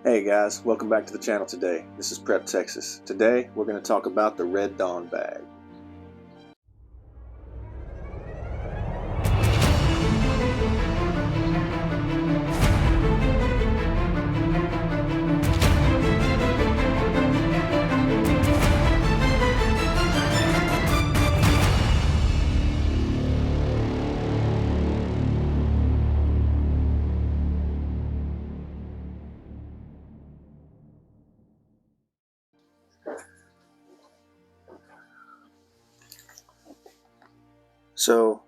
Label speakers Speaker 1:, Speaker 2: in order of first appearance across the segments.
Speaker 1: Hey guys, welcome back to the channel today. This is PrepTexas. Today we're going to talk about the Red Dawn bag. So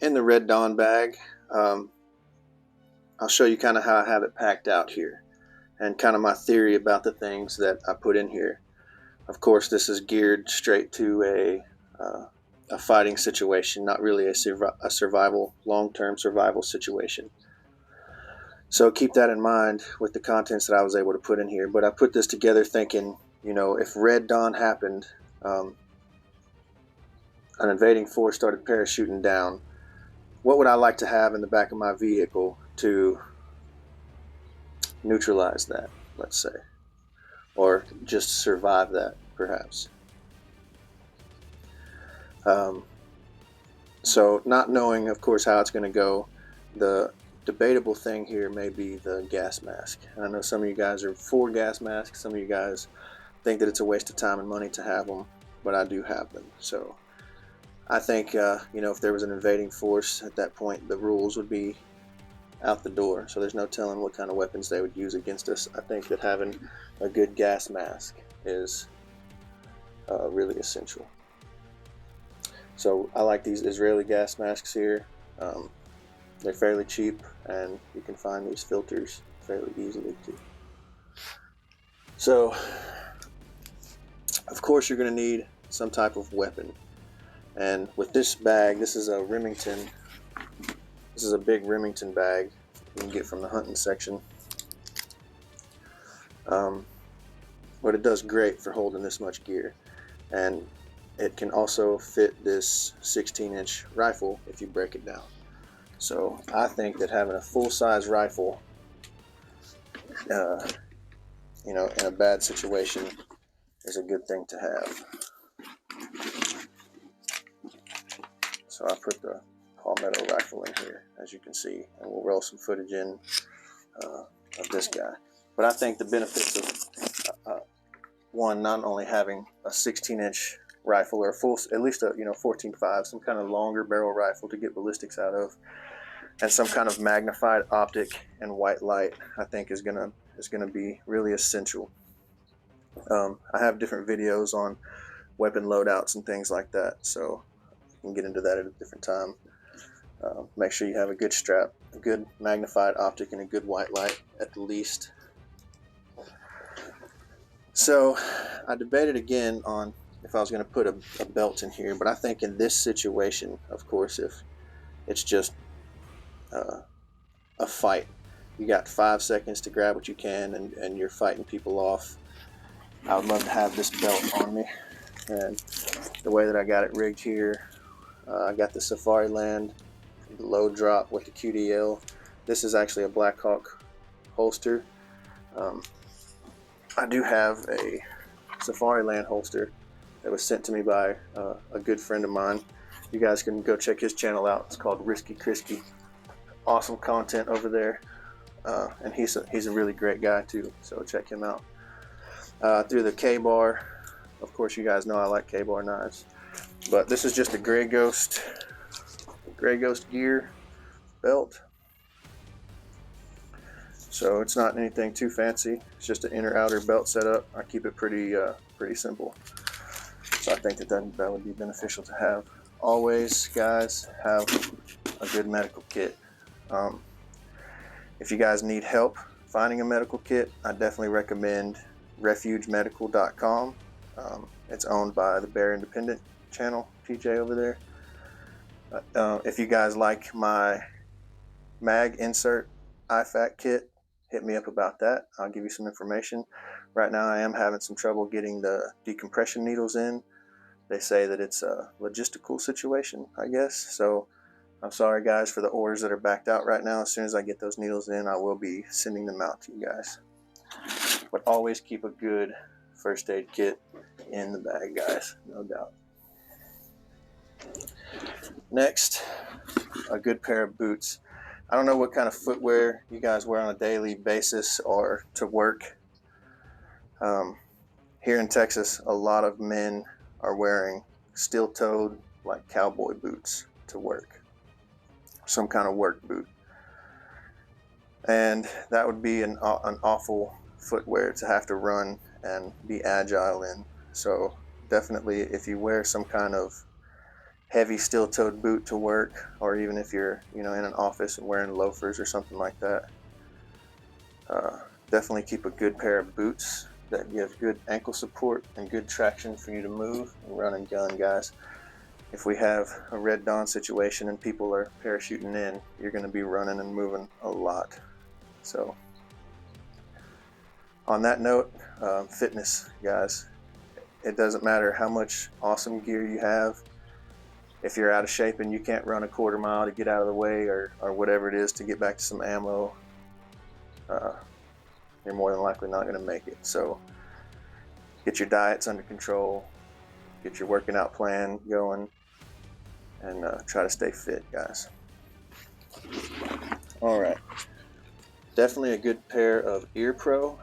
Speaker 1: in the Red Dawn bag, I'll show you kind of how I have it packed out here and kind of my theory about the things that I put in here. Of course, this is geared straight to a fighting situation, not really a survival, long-term survival situation. So keep that in mind with the contents that I was able to put in here. But I put this together thinking, you know, if Red Dawn happened, an invading force started parachuting down, what would I like to have in the back of my vehicle to neutralize that, let's say, or just survive that, perhaps. So not knowing, of course, how it's going to go, the debatable thing here may be the gas mask. And I know some of you guys are for gas masks, some of you guys think that it's a waste of time and money to have them, but I do have them. So I think, you know, if there was an invading force at that point, the rules would be out the door. So there's no telling what kind of weapons they would use against us. I think that having a good gas mask is really essential. So I like these Israeli gas masks here. They're fairly cheap, and you can find these filters fairly easily too. So, of course, you're going to need some type of weapon. And with this bag, this is a Remington. This is a big Remington bag you can get from the hunting section. But it does great for holding this much gear. And it can also fit this 16-inch rifle if you break it down. So I think that having a full-size rifle, you know, in a bad situation is a good thing to have. So I put the palmetto rifle in here, as you can see, and we'll roll some footage in of this guy. But I think the benefits of one, not only having a 16-inch rifle or a full, at least a 14.5, some kind of longer barrel rifle to get ballistics out of, and some kind of magnified optic and white light, I think is gonna be really essential. I have different videos on weapon loadouts and things like that, so you can get into that at a different time. Make sure you have a good strap, a good magnified optic, and a good white light at the least. So I debated again on if I was going to put a belt in here, but I think in this situation, of course, if it's just a fight, you got 5 seconds to grab what you can, and you're fighting people off, I would love to have this belt on me. And the way that I got it rigged here, I got the Safariland low drop with the QDL. This is actually a Blackhawk holster. I do have a Safariland holster that was sent to me by a good friend of mine. You guys can go check his channel out. It's called Risky Krisky. Awesome content over there, and he's a really great guy too. So check him out. Through the K-bar, of course, you guys know I like K-bar knives, but this is just a Grey Ghost gear belt. So it's not anything too fancy. It's just an inner outer belt setup. I keep it pretty simple. So I think that would be beneficial to have. Always, guys, have a good medical kit. If you guys need help finding a medical kit, I definitely recommend RefugeMedical.com. It's owned by the Bear Independent channel, PJ over there. If you guys like my mag insert IFAK kit, hit me up about that. I'll give you some information. Right now I am having some trouble getting the decompression needles in. They say that it's a logistical situation, I guess. So I'm sorry guys for the orders that are backed out right now. As soon as I get those needles in, I will be sending them out to you guys. But always keep a good first aid kit in the bag, guys, no doubt. Next, a good pair of boots. I don't know what kind of footwear you guys wear on a daily basis or to work. Here in Texas, a lot of men are wearing steel-toed, like cowboy boots to work, some kind of work boot. And that would be an awful footwear to have to run and be agile in. So definitely, if you wear some kind of heavy steel-toed boot to work, or even if you're in an office and wearing loafers or something like that, definitely keep a good pair of boots that give good ankle support and good traction for you to move and run and gun, guys. If we have a red dawn situation and people are parachuting in, you're going to be running and moving a lot. So on that note, fitness, guys. It doesn't matter how much awesome gear you have. If you're out of shape and you can't run a quarter mile to get out of the way, or whatever it is to get back to some ammo, you're more than likely not going to make it. So get your diets under control, get your working out plan going, and try to stay fit, guys. All right, definitely a good pair of ear pro,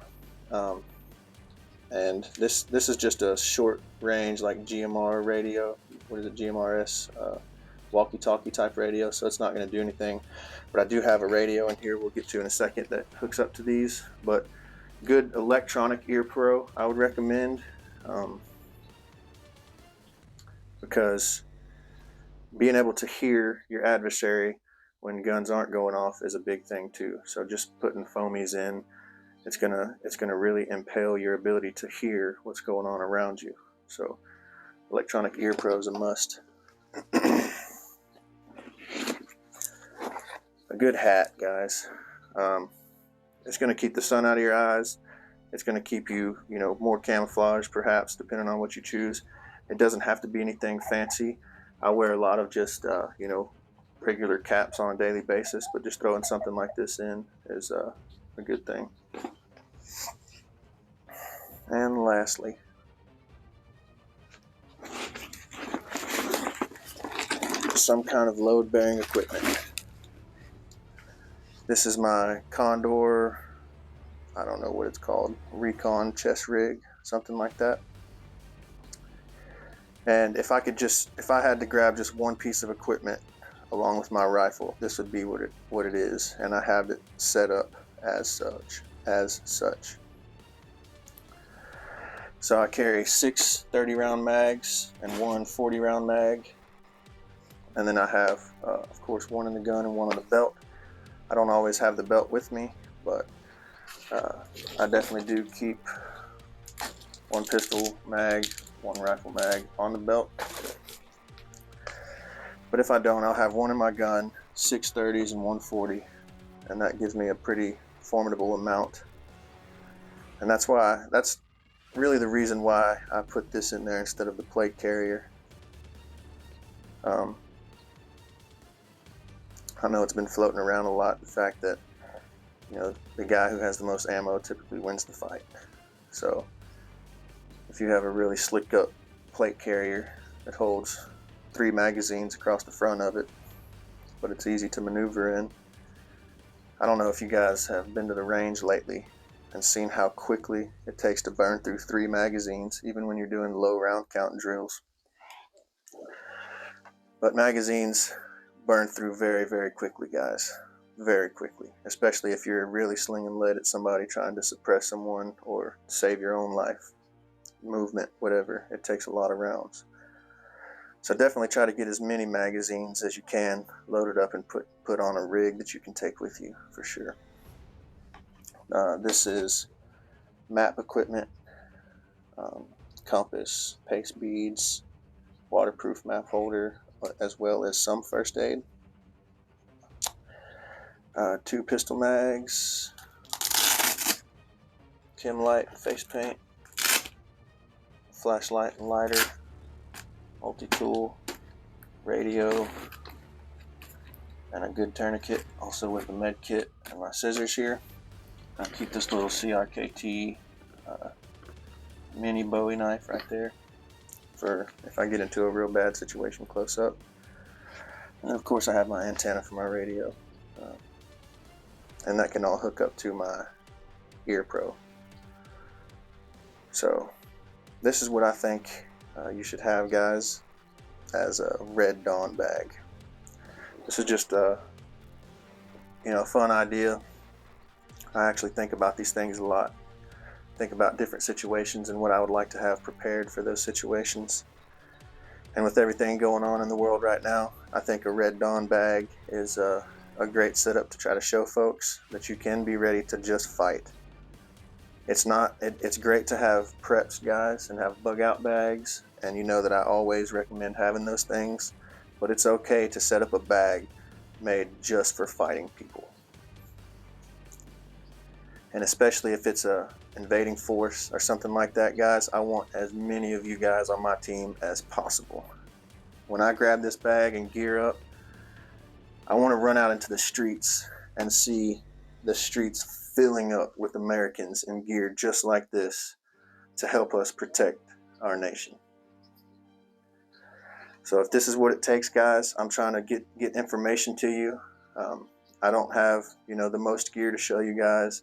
Speaker 1: and this is just a short range, like GMR radio. What is it, GMRS, walkie-talkie type radio, so it's not going to do anything. But I do have a radio in here we'll get to in a second that hooks up to these. But good electronic ear pro I would recommend, because being able to hear your adversary when guns aren't going off is a big thing too. So just putting foamies in, it's gonna really impale your ability to hear what's going on around you. So electronic ear pro is a must. A good hat, guys. It's going to keep the sun out of your eyes. It's going to keep you, more camouflage, perhaps, depending on what you choose. It doesn't have to be anything fancy. I wear a lot of just, regular caps on a daily basis, but just throwing something like this in is a good thing. And lastly, some kind of load-bearing equipment. This is my Condor, I don't know what it's called, Recon Chess Rig, something like that. And if I had to grab just one piece of equipment along with my rifle, this would be what it is, and I have it set up as such. So I carry 6 30-round mags and 1 40-round mag, and then I have, of course, one in the gun and one on the belt. I don't always have the belt with me, but I definitely do keep 1 pistol mag, 1 rifle mag on the belt. But if I don't, I'll have 1 in my gun, 6 30s and 1 40, and that gives me a pretty formidable amount. And that's really the reason why I put this in there instead of the plate carrier. I know it's been floating around a lot, the fact that the guy who has the most ammo typically wins the fight. So if you have a really slicked up plate carrier that holds 3 magazines across the front of it, but it's easy to maneuver in. I don't know if you guys have been to the range lately and seen how quickly it takes to burn through 3 magazines, even when you're doing low round count drills. But magazines burn through very, very quickly, guys. Very quickly, especially if you're really slinging lead at somebody trying to suppress someone or save your own life, movement, whatever. It takes a lot of rounds. So definitely try to get as many magazines as you can loaded up and put on a rig that you can take with you, for sure. This is map equipment, compass, pace beads, waterproof map holder, as well as some first aid. 2 pistol mags, chem light, face paint, flashlight and lighter, multi-tool, radio, and a good tourniquet, also with the med kit and my scissors here. I keep this little CRKT mini Bowie knife right there for if I get into a real bad situation close up. And of course I have my antenna for my radio, and that can all hook up to my Ear Pro. So this is what I think you should have, guys, as a Red Dawn bag. This is just a fun idea. I actually think about these things a lot. Think about different situations and what I would like to have prepared for those situations. And with everything going on in the world right now, I think a Red Dawn bag is a great setup to try to show folks that you can be ready to just fight. It's great to have preps, guys, and have bug out bags, and you know that I always recommend having those things, but it's okay to set up a bag made just for fighting people. And especially if it's a invading force or something like that, guys, I want as many of you guys on my team as possible. When I grab this bag and gear up, I want to run out into the streets and see the streets filling up with Americans in gear just like this to help us protect our nation. So if this is what it takes, guys, I'm trying to get information to you. I don't have the most gear to show you guys,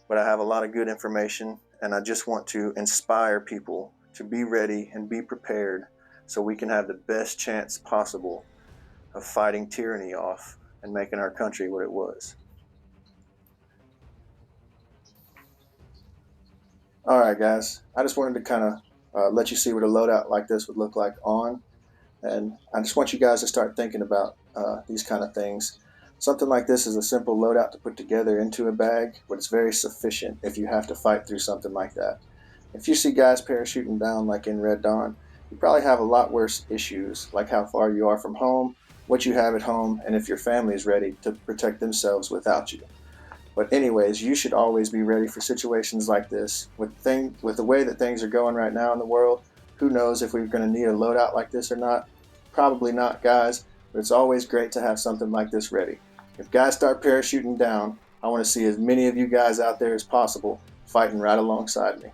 Speaker 1: but I have a lot of good information, and I just want to inspire people to be ready and be prepared so we can have the best chance possible of fighting tyranny off and making our country what it was. Alright, guys, I just wanted to kind of let you see what a loadout like this would look like on, and I just want you guys to start thinking about these kind of things. Something like this is a simple loadout to put together into a bag, but it's very sufficient if you have to fight through something like that. If you see guys parachuting down like in Red Dawn, you probably have a lot worse issues, like how far you are from home, what you have at home, and if your family is ready to protect themselves without you. But anyways, you should always be ready for situations like this. With the way that things are going right now in the world, who knows if we're going to need a loadout like this or not? Probably not, guys, but it's always great to have something like this ready. If guys start parachuting down, I want to see as many of you guys out there as possible fighting right alongside me.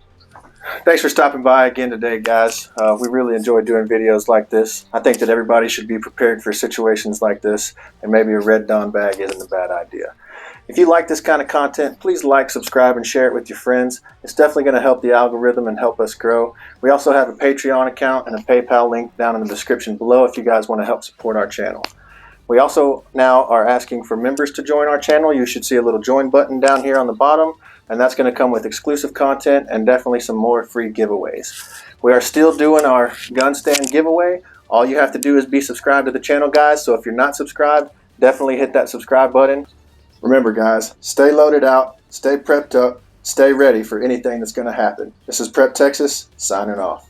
Speaker 1: Thanks for stopping by again today, guys. We really enjoy doing videos like this. I think that everybody should be prepared for situations like this, and maybe a Red Dawn bag isn't a bad idea. If you like this kind of content, please like, subscribe, and share it with your friends. It's definitely going to help the algorithm and help us grow. We also have a Patreon account and a PayPal link down in the description below if you guys want to help support our channel. We also now are asking for members to join our channel. You should see a little join button down here on the bottom, and that's going to come with exclusive content and definitely some more free giveaways. We are still doing our gun stand giveaway. All you have to do is be subscribed to the channel, guys, so if you're not subscribed, definitely hit that subscribe button. Remember, guys, stay loaded out, stay prepped up, stay ready for anything that's going to happen. This is PrepTexas signing off.